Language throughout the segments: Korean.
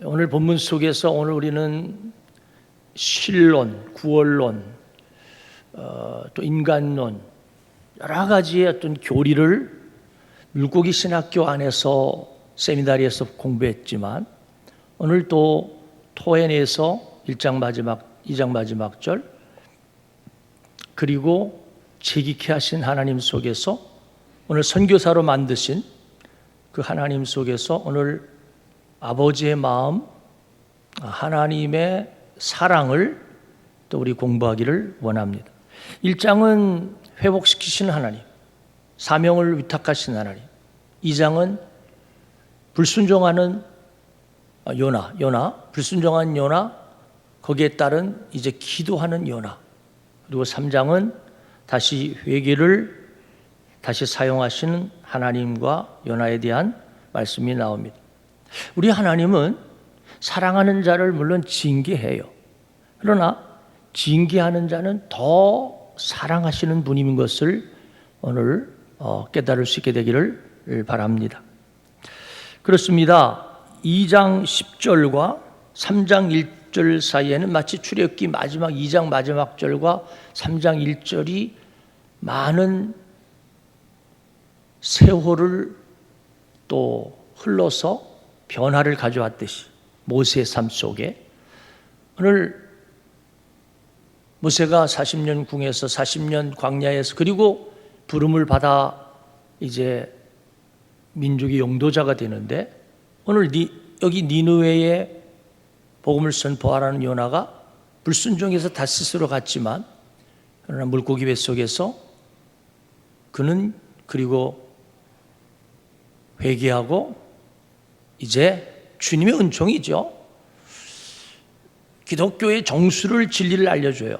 오늘 본문 속에서 오늘 우리는 신론, 구원론, 또 인간론 여러 가지의 어떤 교리를 물고기 신학교 안에서 세미나리에서 공부했지만 오늘 또 토엔에서 1장 마지막, 2장 마지막 절 그리고 재기케 하신 하나님 속에서 오늘 선교사로 만드신 그 하나님 속에서 오늘 아버지의 마음, 하나님의 사랑을 또 우리 공부하기를 원합니다. 1장은 회복시키시는 하나님, 사명을 위탁하신 하나님. 2장은 불순종하는 요나, 불순종한 요나, 거기에 따른 이제 기도하는 요나. 그리고 3장은 다시 회개를 다시 사용하시는 하나님과 요나에 대한 말씀이 나옵니다. 우리 하나님은 사랑하는 자를 물론 징계해요. 그러나 징계하는 자는 더 사랑하시는 분인 것을 오늘 깨달을 수 있게 되기를 바랍니다. 그렇습니다. 2장 10절과 3장 1절 사이에는 마치 출애굽기 마지막 2장 마지막 절과 3장 1절이 많은 세월을 또 흘러서 변화를 가져왔듯이 모세의 삶 속에 오늘 모세가 40년 궁에서 40년 광야에서 그리고 부름을 받아 이제 민족의 용도자가 되는데 오늘 여기 니느웨에 복음을 선포하라는 요나가 불순종해서 다시스로 갔지만 그러나 물고기 뱃속에서 그는 그리고 회개하고 이제 주님의 은총이죠. 기독교의 정수를 진리를 알려줘요.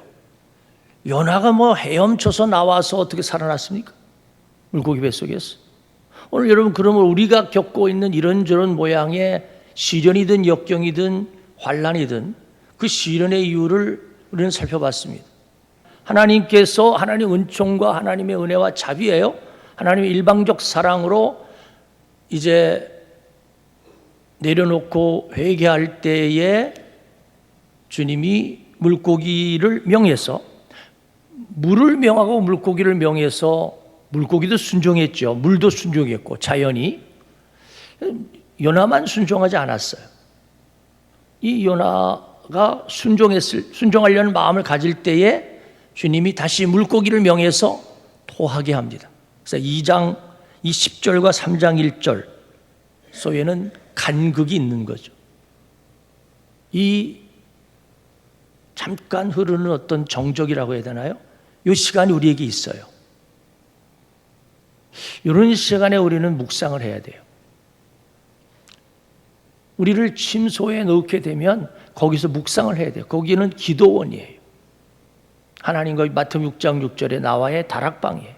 요나가 헤엄쳐서 나와서 어떻게 살아났습니까? 물고기 뱃속에서. 오늘 여러분 그러면 우리가 겪고 있는 이런저런 모양의 시련이든 역경이든 환난이든 그 시련의 이유를 우리는 살펴봤습니다. 하나님께서 하나님의 은총과 하나님의 은혜와 자비예요. 하나님의 일방적 사랑으로 이제 내려놓고 회개할 때에 주님이 물고기를 명해서 물을 명하고 물고기를 명해서 물고기도 순종했죠. 물도 순종했고 자연이 요나만 순종하지 않았어요. 이 요나가 순종하려는 마음을 가질 때에 주님이 다시 물고기를 명해서 토하게 합니다. 그래서 2장 10절과 3장 1절 소에는 간극이 있는 거죠. 이 잠깐 흐르는 어떤 정적이라고 해야 되나요? 이 시간이 우리에게 있어요. 이런 시간에 우리는 묵상을 해야 돼요. 우리를 침소에 넣게 되면 거기서 묵상을 해야 돼요. 거기는 기도원이에요. 하나님과 마태복음 6장 6절에 나와의 다락방이에요.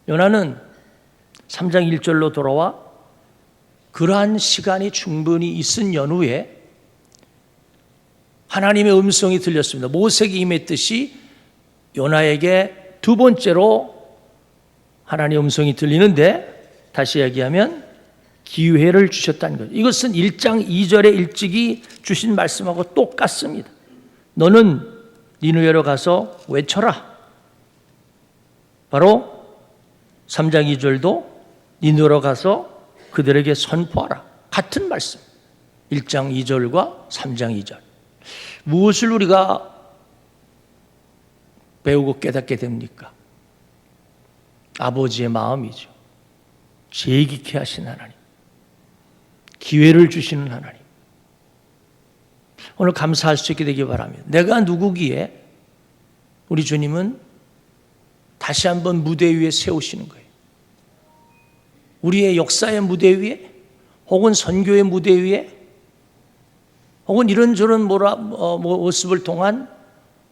요나는 3장 1절로 돌아와 그러한 시간이 충분히 있은 연후에 하나님의 음성이 들렸습니다. 모세에게 임했듯이 요나에게 두 번째로 하나님의 음성이 들리는데 다시 얘기하면 기회를 주셨다는 거죠. 이것은 1장 2절에 일찍이 주신 말씀하고 똑같습니다. 너는 니느웨로 가서 외쳐라. 바로 3장 2절도 니느웨로 가서 그들에게 선포하라. 같은 말씀. 1장 2절과 3장 2절. 무엇을 우리가 배우고 깨닫게 됩니까? 아버지의 마음이죠. 재기케 하신 하나님. 기회를 주시는 하나님. 오늘 감사할 수 있게 되기 바랍니다. 내가 누구기에 우리 주님은 다시 한번 무대 위에 세우시는 거예요. 우리의 역사의 무대 위에 혹은 선교의 무대 위에 혹은 이런저런 모습을 통한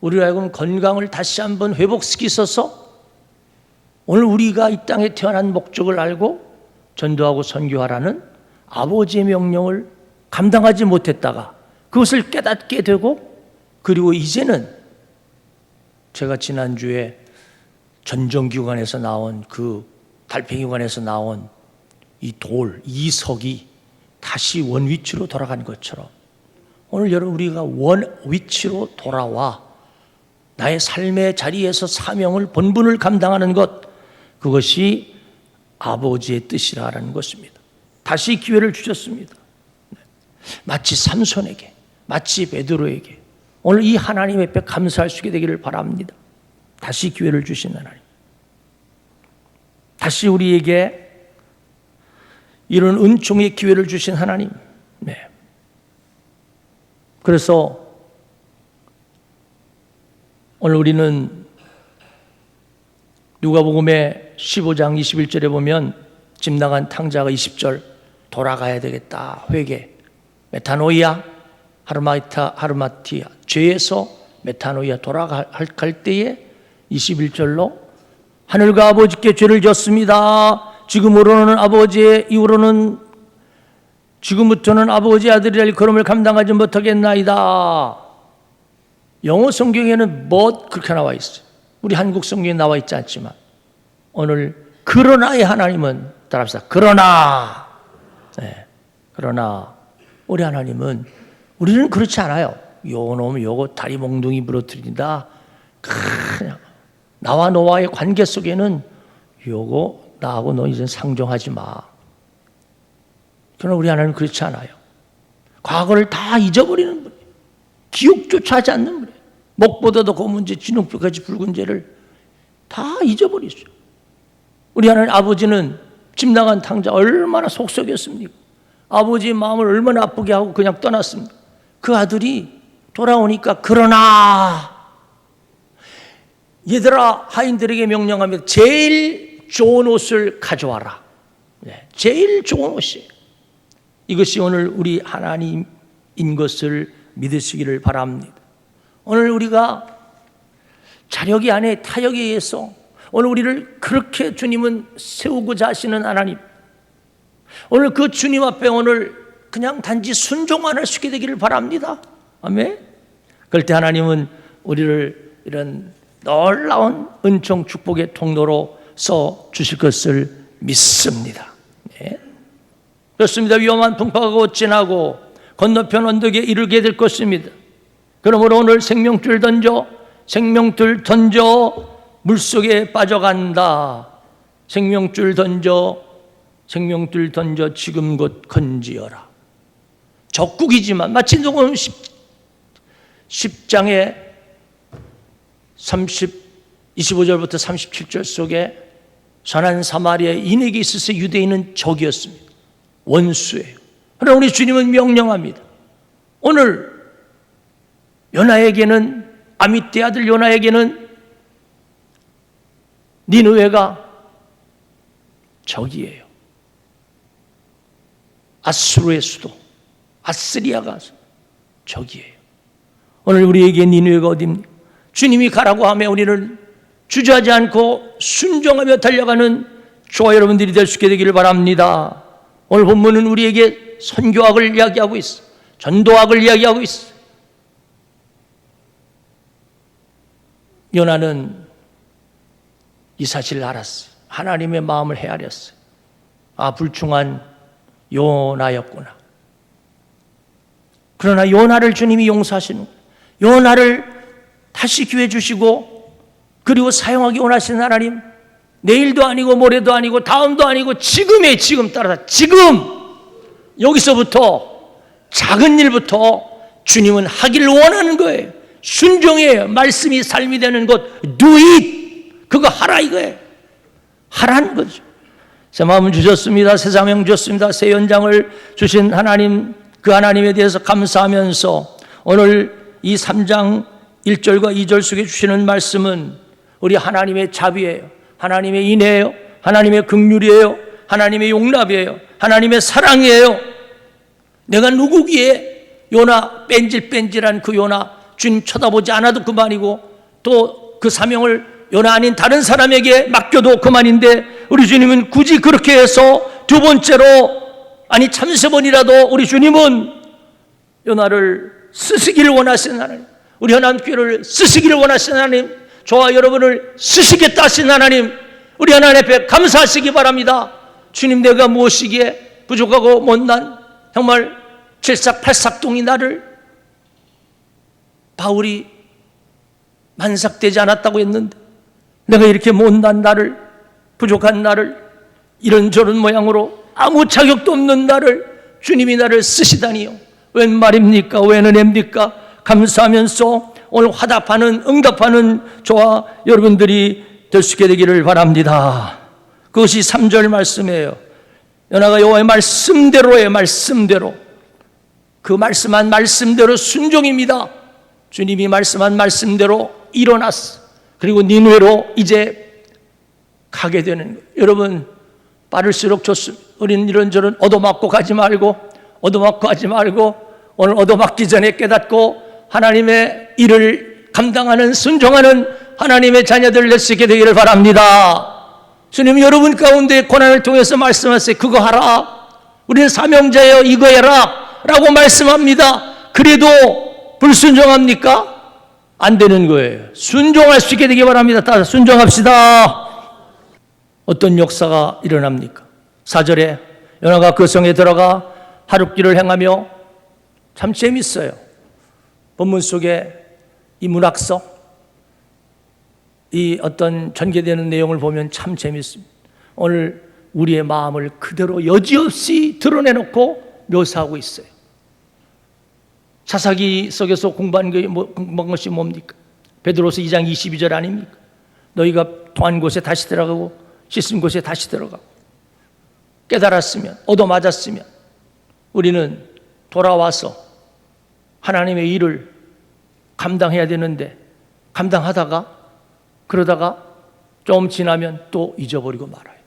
우리로 하여금 건강을 다시 한번 회복시키셔서 오늘 우리가 이 땅에 태어난 목적을 알고 전도하고 선교하라는 아버지의 명령을 감당하지 못했다가 그것을 깨닫게 되고 그리고 이제는 제가 지난주에 전정기관에서 나온 그 달팽이관에서 나온 이 돌, 이석이 다시 원 위치로 돌아간 것처럼 오늘 여러분 우리가 원 위치로 돌아와 나의 삶의 자리에서 사명을 본분을 감당하는 것, 그것이 아버지의 뜻이라는 것입니다. 다시 기회를 주셨습니다. 마치 삼손에게, 마치 베드로에게 오늘 이 하나님의 배 감사할 수 있게 되기를 바랍니다. 다시 기회를 주신 하나님, 다시 우리에게 이런 은총의 기회를 주신 하나님. 그래서 오늘 우리는 누가복음의 15장 21절에 보면 집 나간 탕자가 20절 돌아가야 되겠다, 회개, 메타노이아, 하르마티아, 죄에서 메타노이아 돌아갈 때에 21절로 하늘과 아버지께 죄를 졌습니다. 지금으로는 아버지의 이후로는 지금부터는 아버지의 아들이라 걸음을 감당하지 못하겠나이다. 영어 성경에는 뭐 그렇게 나와 있어요. 우리 한국 성경에 나와 있지 않지만 오늘 그러나의 하나님은 따라합시다. 그러나, 그러나 우리 하나님은, 우리는 그렇지 않아요. 요거 놈 요거 다리 몽둥이 부러뜨린다. 그냥 나와 너와의 관계 속에는 요거 나하고 너 이제 상종하지 마. 그러나 우리 하나님은 그렇지 않아요. 과거를 다 잊어버리는 분이에요. 기억조차 하지 않는 분이에요. 목보다도 검은 죄, 진흙불같이 붉은 죄를 다 잊어버리죠. 우리 하나님 아버지는 집 나간 탕자 얼마나 속썩였습니까? 아버지의 마음을 얼마나 아프게 하고 그냥 떠났습니까? 그 아들이 돌아오니까 그러나 얘들아, 하인들에게 명령하며 제일 좋은 옷을 가져와라. 제일 좋은 옷이에요. 이것이 오늘 우리 하나님인 것을 믿으시기를 바랍니다. 오늘 우리가 자력이 아닌 타력에 의해서 오늘 우리를 그렇게 주님은 세우고자 하시는 하나님, 오늘 그 주님 앞에 오늘 그냥 단지 순종만 할 수 있게 되기를 바랍니다. 아멘. 그럴 때 하나님은 우리를 이런 놀라운 은총 축복의 통로로 써 주실 것을 믿습니다. 네. 그렇습니다. 위험한 풍파가 지나고 건너편 언덕에 이르게 될 것입니다. 그러므로 오늘 생명줄 던져 물속에 빠져간다. 생명줄 던져 지금 곧 건지어라. 적국이지만 마치 누구는 10장에 25절부터 37절 속에 선한 사마리아 인에게 있어서 유대인은 적이었습니다. 원수예요. 그러나 우리 주님은 명령합니다. 오늘 요나에게는, 아미떼 아들 요나에게는 니느웨가 적이에요. 아수르의 수도 아스리아가 적이에요. 오늘 우리에게 니느웨가 어디입니까? 주님이 가라고 하며 우리를 주저하지 않고 순종하며 달려가는 저와 여러분들이 될 수 있게 되기를 바랍니다. 오늘 본문은 우리에게 선교학을 이야기하고 있어, 전도학을 이야기하고 있어. 요나는 이 사실을 알았어요. 하나님의 마음을 헤아렸어요. 아, 불충한 요나였구나. 그러나 요나를 주님이 용서하시는 거예요. 요나를 다시 기회 주시고 그리고 사용하기 원하시는 하나님, 내일도 아니고 모레도 아니고 다음도 아니고 지금의 지금 따라서 지금 여기서부터 작은 일부터 주님은 하기를 원하는 거예요. 순종해요. 말씀이 삶이 되는 것, do it. 그거 하라 이거예요. 하라는 거죠. 새 마음을 주셨습니다. 새 사명 주셨습니다. 새 연장을 주신 하나님, 그 하나님에 대해서 감사하면서 오늘 이 3장 1절과 2절 속에 주시는 말씀은 우리 하나님의 자비예요. 하나님의 인애예요. 하나님의 긍휼이에요. 하나님의 용납이에요. 하나님의 사랑이에요. 내가 누구기에 요나, 뺀질뺀질한 그 요나, 주님 쳐다보지 않아도 그만이고 또 그 사명을 요나 아닌 다른 사람에게 맡겨도 그만인데 우리 주님은 굳이 그렇게 해서 두 번째로, 아니 참세 번이라도 우리 주님은 요나를 쓰시기를 원하시는 하나님, 우리 하나님께를 쓰시기를 원하시는 하나님, 저와 여러분을 쓰시겠다 하신 하나님, 우리 하나님 앞에 감사하시기 바랍니다. 주님, 내가 무엇이기에 부족하고 못난 정말 칠삭팔삭동이 나를 바울이 만삭되지 않았다고 했는데 내가 이렇게 못난 나를, 부족한 나를, 이런저런 모양으로 아무 자격도 없는 나를 주님이 나를 쓰시다니요. 웬 말입니까? 웬 은혜입니까? 감사하면서 오늘 화답하는, 응답하는 저와 여러분들이 될 수 있게 되기를 바랍니다. 그것이 3절 말씀이에요. 연하가 여호와의 말씀대로의 말씀대로, 그 말씀한 말씀대로 순종입니다. 주님이 말씀한 말씀대로 일어났어. 그리고 니느웨로 이제 가게 되는 거예요. 여러분, 빠를수록 좋습니다. 우리는 이런저런 얻어맞고 가지 말고, 얻어맞고 하지 말고, 오늘 얻어맞기 전에 깨닫고 하나님의 일을 감당하는, 순종하는 하나님의 자녀들 될 수 있게 되기를 바랍니다. 주님 여러분 가운데 고난을 통해서 말씀하세요. 그거 하라, 우리는 사명자예요, 이거 해라 라고 말씀합니다. 그래도 불순종합니까? 안 되는 거예요. 순종할 수 있게 되기 바랍니다. 다 순종합시다. 어떤 역사가 일어납니까? 4절에 요나가 그 성에 들어가 하룻길을 행하며, 참 재밌어요. 본문 속에 이 문학서, 이 어떤 전개되는 내용을 보면 참 재밌습니다. 오늘 우리의 마음을 그대로 여지없이 드러내놓고 묘사하고 있어요. 사사기 속에서 공부한 것이 뭡니까? 베드로서 2장 22절 아닙니까? 너희가 토한 곳에 다시 들어가고 씻은 곳에 다시 들어가고, 깨달았으면, 얻어맞았으면 우리는 돌아와서 하나님의 일을 감당해야 되는데, 감당하다가 그러다가 좀 지나면 또 잊어버리고 말아요.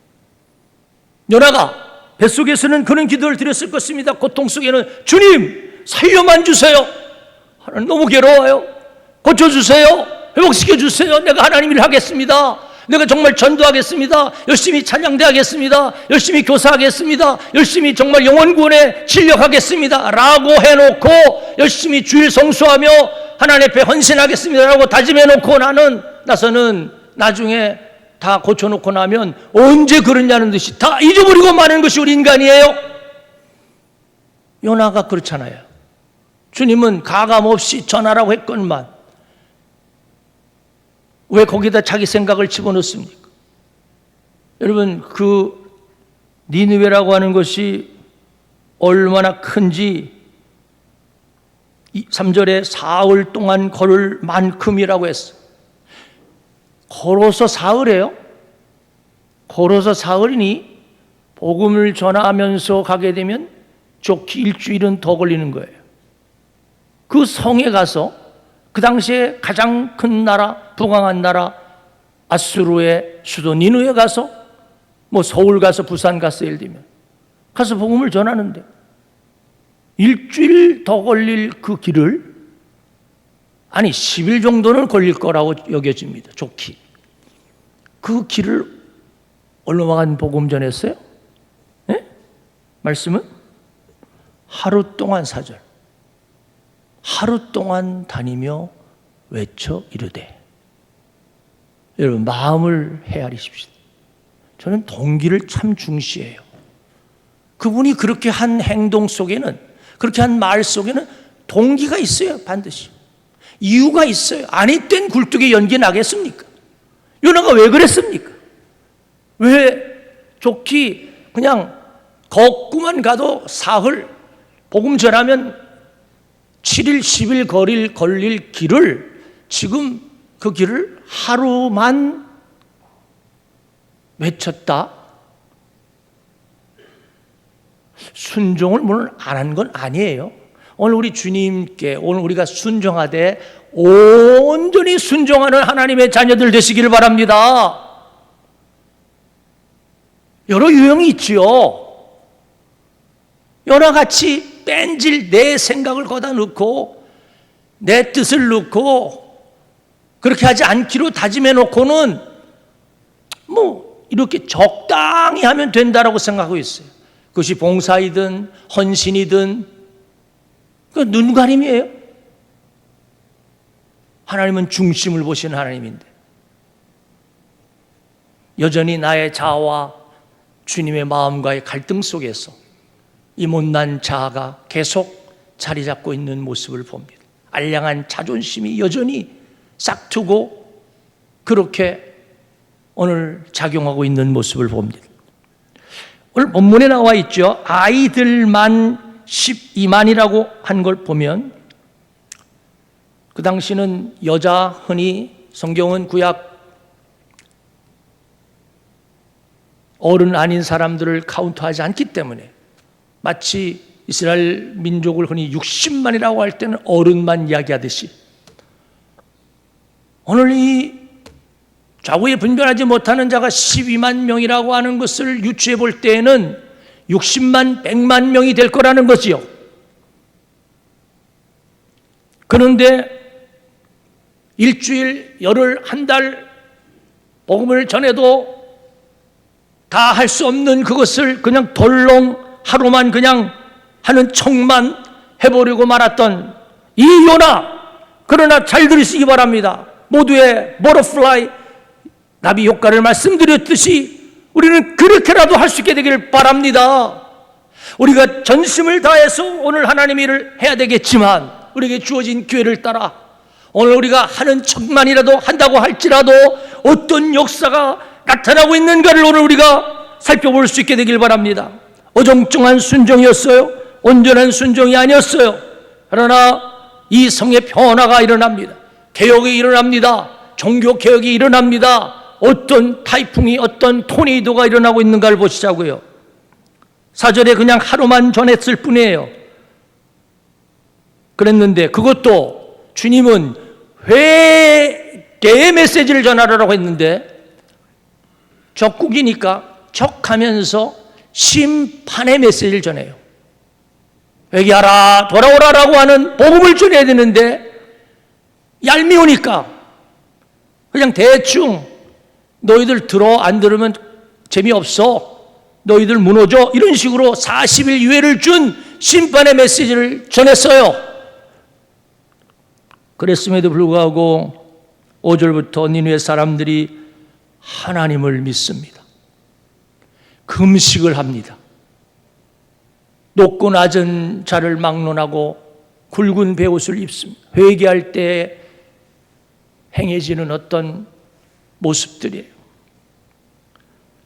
요나가 뱃속에서는 그런 기도를 드렸을 것입니다. 고통 속에는 주님 살려만 주세요. 하나님 너무 괴로워요. 고쳐주세요. 회복시켜주세요. 내가 하나님 일 하겠습니다. 내가 정말 전도하겠습니다. 열심히 찬양대 하겠습니다. 열심히 교사하겠습니다. 열심히 정말 영혼구원에 진력하겠습니다 라고 해놓고 열심히 주일 성수하며 하나님 앞에 헌신하겠습니다 라고 다짐해놓고 나서는 나중에 다 고쳐놓고 나면 언제 그러냐는 듯이 다 잊어버리고 마는 것이 우리 인간이에요. 요나가 그렇잖아요. 주님은 가감없이 전하라고 했건만 왜 거기다 자기 생각을 집어넣습니까? 여러분, 그 니느웨라고 하는 것이 얼마나 큰지 3절에 사흘 동안 걸을 만큼이라고 했어요. 걸어서 사흘이에요? 걸어서 사흘이니 복음을 전하면서 가게 되면 좋게 일주일은 더 걸리는 거예요. 그 성에 가서 그 당시에 가장 큰 나라, 부강한 나라 아수르의 수도 니느웨에 가서, 뭐 서울 가서 부산 가서 예를 들면 가서 복음을 전하는데 일주일 더 걸릴 그 길을, 아니 10일 정도는 걸릴 거라고 여겨집니다. 좋게. 그 길을 얼마간 복음 전했어요? 네? 말씀은 하루 동안, 4절 하루 동안 다니며 외쳐 이르되. 여러분, 마음을 헤아리십시오. 저는 동기를 참 중시해요. 그분이 그렇게 한 행동 속에는, 그렇게 한 말 속에는 동기가 있어요. 반드시 이유가 있어요. 아니 땐 굴뚝에 연기 나겠습니까? 요나가 왜 그랬습니까? 왜 좋기 그냥 걷고만 가도 사흘, 복음 전하면 7일, 10일 걸릴 길을 지금 그 길을 하루만 외쳤다? 순종을 물론 안 한 건 아니에요. 오늘 우리 주님께, 오늘 우리가 순종하되 온전히 순종하는 하나님의 자녀들 되시기를 바랍니다. 여러 유형이 있지요. 요나같이 뺀질 내 생각을 거다 넣고 내 뜻을 넣고 그렇게 하지 않기로 다짐해 놓고는 뭐 이렇게 적당히 하면 된다라고 생각하고 있어요. 그것이 봉사이든 헌신이든 그 눈가림이에요. 하나님은 중심을 보시는 하나님인데 여전히 나의 자아와 주님의 마음과의 갈등 속에서 이 못난 자아가 계속 자리 잡고 있는 모습을 봅니다. 알량한 자존심이 여전히 싹트고 그렇게 오늘 작용하고 있는 모습을 봅니다. 오늘 본문에 나와 있죠. 아이들만 12만이라고 한 걸 보면 그 당시는 여자 흔히 성경은 구약 어른 아닌 사람들을 카운트하지 않기 때문에 마치 이스라엘 민족을 흔히 60만이라고 할 때는 어른만 이야기하듯이 오늘 이 좌우에 분별하지 못하는 자가 12만 명이라고 하는 것을 유추해 볼 때에는 60만, 100만 명이 될 거라는 거지요. 그런데 일주일, 열흘, 한 달 복음을 전해도 다 할 수 없는 그것을 그냥 덜렁 하루만 그냥 하는 척만 해보려고 말았던 이 요나, 그러나 잘 들으시기 바랍니다. 모두의 버터플라이 나비 효과를 말씀드렸듯이 우리는 그렇게라도 할 수 있게 되기를 바랍니다. 우리가 전심을 다해서 오늘 하나님의 일을 해야 되겠지만 우리에게 주어진 기회를 따라 오늘 우리가 하는 척만이라도 한다고 할지라도 어떤 역사가 나타나고 있는가를 오늘 우리가 살펴볼 수 있게 되길 바랍니다. 어정쩡한 순종이었어요. 온전한 순종이 아니었어요. 그러나 이 성의 변화가 일어납니다. 개혁이 일어납니다. 종교개혁이 일어납니다. 어떤 타이풍이 어떤 토네이도가 일어나고 있는가를 보시자고요. 4절에 그냥 하루만 전했을 뿐이에요. 그랬는데 그것도 주님은 회개의 메시지를 전하라고 했는데 적국이니까 적하면서 심판의 메시지를 전해요. 회개하라 돌아오라라고 하는 복음을 전해야 되는데 얄미우니까 그냥 대충 너희들 들어 안 들으면 재미없어 너희들 무너져 이런 식으로 40일 유예를 준 심판의 메시지를 전했어요. 그랬음에도 불구하고 5절부터 니느웨 사람들이 하나님을 믿습니다. 금식을 합니다. 높고 낮은 자를 막론하고 굵은 베옷을 입습니다. 회개할 때 행해지는 어떤 모습들이에요.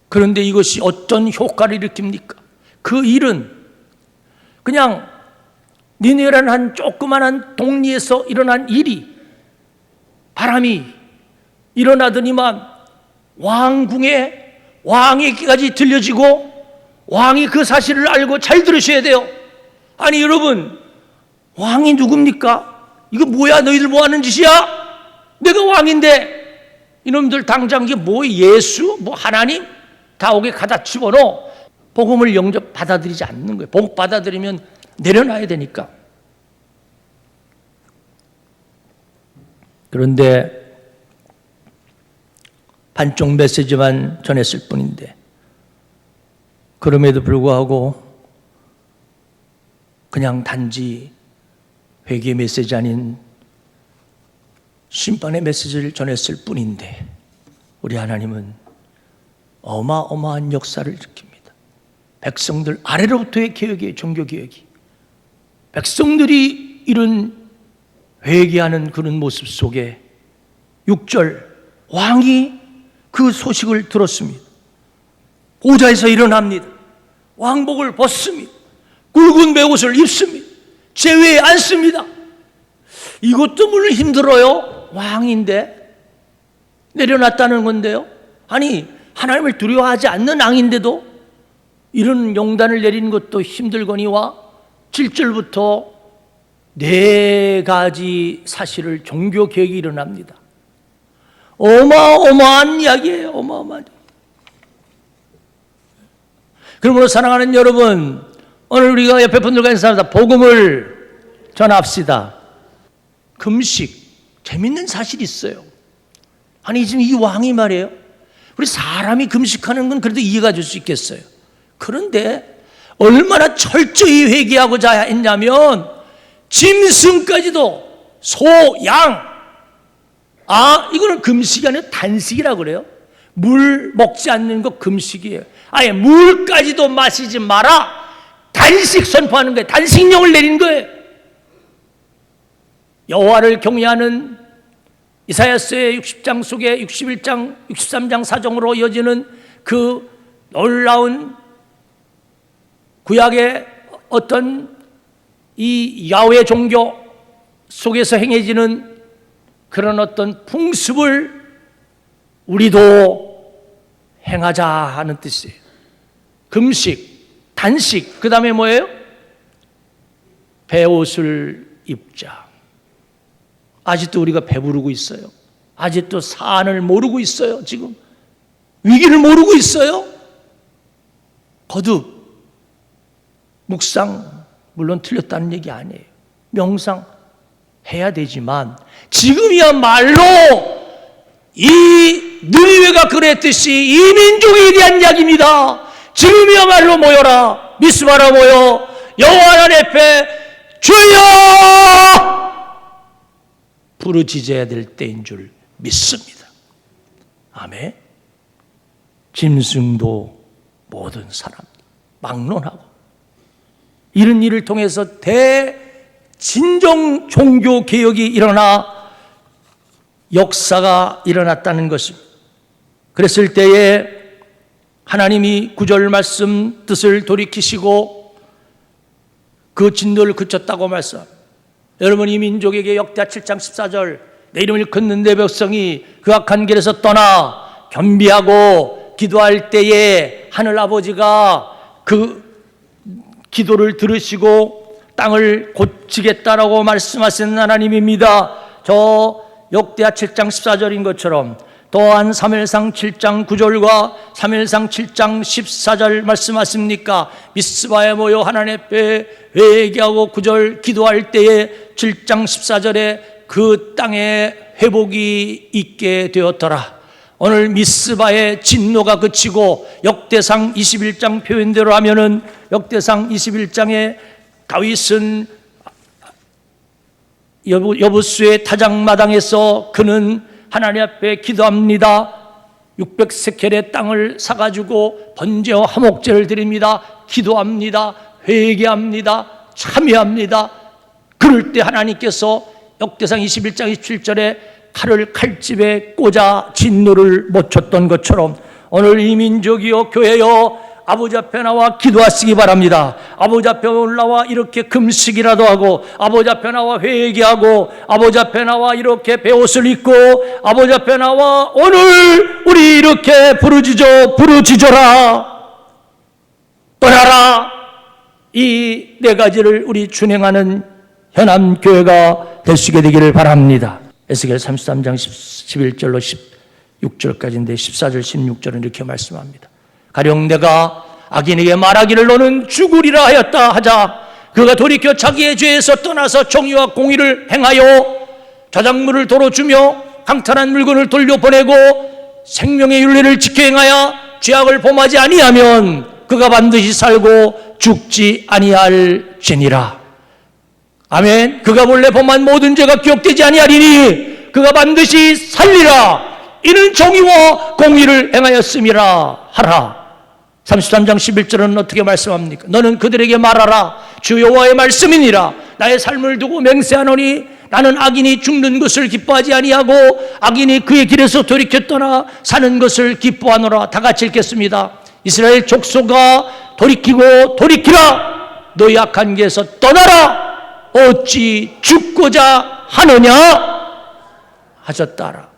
그런데 이것이 어떤 효과를 일으킵니까? 그 일은 그냥 니느웨라는 한 조그만한 동리에서 일어난 일이 바람이 일어나더니만 왕에게까지 들려지고 왕이 그 사실을 알고 잘 들으셔야 돼요. 아니 여러분 왕이 누굽니까? 이거 뭐야 너희들 뭐 하는 짓이야? 내가 왕인데 이놈들 당장 이게 뭐 예수? 뭐 하나님? 다 오게 갖다 집어넣어 복음을 영접 받아들이지 않는 거예요. 복음 받아들이면 내려놔야 되니까. 그런데 반쪽 메시지만 전했을 뿐인데 그럼에도 불구하고 그냥 단지 회개 메시지 아닌 심판의 메시지를 전했을 뿐인데 우리 하나님은 어마어마한 역사를 일으킵니다. 백성들 아래로부터의 개혁이에요. 종교개혁이. 백성들이 이런 회개하는 그런 모습 속에 6절 왕이 그 소식을 들었습니다. 보좌에서 일어납니다. 왕복을 벗습니다. 굵은 베옷을 입습니다. 제위에 앉습니다. 이것도 물론 힘들어요. 왕인데 내려놨다는 건데요. 아니 하나님을 두려워하지 않는 왕인데도 이런 용단을 내리는 것도 힘들거니와 7절부터 4가지 사실을 종교개혁이 일어납니다. 어마어마한 이야기예요. 어마어마한. 그러므로 사랑하는 여러분, 오늘 우리가 옆에 분들과 인사합니다. 복음을 전합시다. 금식, 재밌는 사실이 있어요. 아니 지금 이 왕이 말이에요. 우리 사람이 금식하는 건 그래도 이해가 될 수 있겠어요. 그런데 얼마나 철저히 회개하고자 했냐면 짐승까지도 소, 양, 이거는 금식이 아니라 단식이라고 그래요. 물 먹지 않는 거 금식이에요. 아예 물까지도 마시지 마라. 단식 선포하는 거예요. 단식령을 내린 거예요. 여호와를 경외하는 이사야서의 60장 속에 61장, 63장 사정으로 이어지는 그 놀라운 구약의 어떤 이 야훼 종교 속에서 행해지는 그런 어떤 풍습을 우리도 행하자 하는 뜻이에요. 금식, 단식, 그 다음에 뭐예요? 베옷을 입자. 아직도 우리가 배부르고 있어요. 아직도 사안을 모르고 있어요. 지금 위기를 모르고 있어요. 거듭 묵상, 물론 틀렸다는 얘기 아니에요. 명상 해야 되지만 지금이야말로 이 느니웨가 그랬듯이 이 민족에 대한 이야기입니다. 지금이야말로 모여라. 미스바라 모여 여호와 하나님 앞에 주여 부르짖어야 될 때인 줄 믿습니다. 아멘. 짐승도 모든 사람 막론하고 이런 일을 통해서 진정 종교 개혁이 일어나 역사가 일어났다는 것입니다. 그랬을 때에 하나님이 구절 말씀 뜻을 돌이키시고 그 진노를 그쳤다고 말씀합니다. 여러분, 이 민족에게 역대하 7장 14절 내 이름을 걷는 내 백성이 그 악한 길에서 떠나 겸비하고 기도할 때에 하늘 아버지가 그 기도를 들으시고 땅을 고치겠다라고 말씀하신 하나님입니다. 저 역대하 7장 14절인 것처럼 또한 사무엘상 7장 9절과 사무엘상 7장 14절 말씀하십니까? 미스바에 모여 하나님 앞에 회개하고 9절 기도할 때에 7장 14절에 그 땅에 회복이 있게 되었더라. 오늘 미스바의 진노가 그치고 역대상 21장 표현대로 하면은 역대상 21장에 다윗은 여부수의 타작마당에서 그는 하나님 앞에 기도합니다. 600세켈의 땅을 사가지고 번제와 화목제를 드립니다. 기도합니다. 회개합니다. 참여합니다. 그럴 때 하나님께서 역대상 21장 27절에 칼을 칼집에 꽂아 진노를 못 쳤던 것처럼 오늘 이 민족이요 교회요 아버지 앞에 나와 기도하시기 바랍니다. 아버지 앞에 올라와 이렇게 금식이라도 하고 아버지 앞에 나와 회개하고 아버지 앞에 나와 이렇게 베옷을 입고 아버지 앞에 나와 오늘 우리 이렇게 부르짖어라 떠나라. 이 네 가지를 우리 준행하는 현암교회가 될 수 있게 되기를 바랍니다. 에스겔 33장 11절로 16절까지인데 14절 16절은 이렇게 말씀합니다. 가령 내가 악인에게 말하기를 너는 죽으리라 하였다 하자 그가 돌이켜 자기의 죄에서 떠나서 정의와 공의를 행하여 저작물을 도로 주며 강탈한 물건을 돌려보내고 생명의 윤리를 지켜 행하여 죄악을 범하지 아니하면 그가 반드시 살고 죽지 아니할지니라. 아멘. 그가 본래 범한 모든 죄가 기억되지 아니하리니 그가 반드시 살리라. 이는 정의와 공의를 행하였음이라 하라. 33장 11절은 어떻게 말씀합니까? 너는 그들에게 말하라. 주 여호와의 말씀이니라. 나의 삶을 두고 맹세하노니 나는 악인이 죽는 것을 기뻐하지 아니하고 악인이 그의 길에서 돌이켜 떠나 사는 것을 기뻐하노라. 다 같이 읽겠습니다. 이스라엘 족속아 돌이키고 돌이키라. 너희 악한 길에서 떠나라. 어찌 죽고자 하느냐 하셨다라.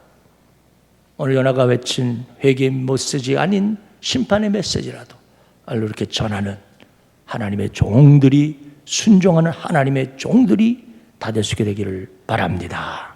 오늘 연하가 외친 회개의 메시지 아닌 심판의 메시지라도 이렇게 전하는 하나님의 종들이 순종하는 하나님의 종들이 다 될 수 있게 되기를 바랍니다.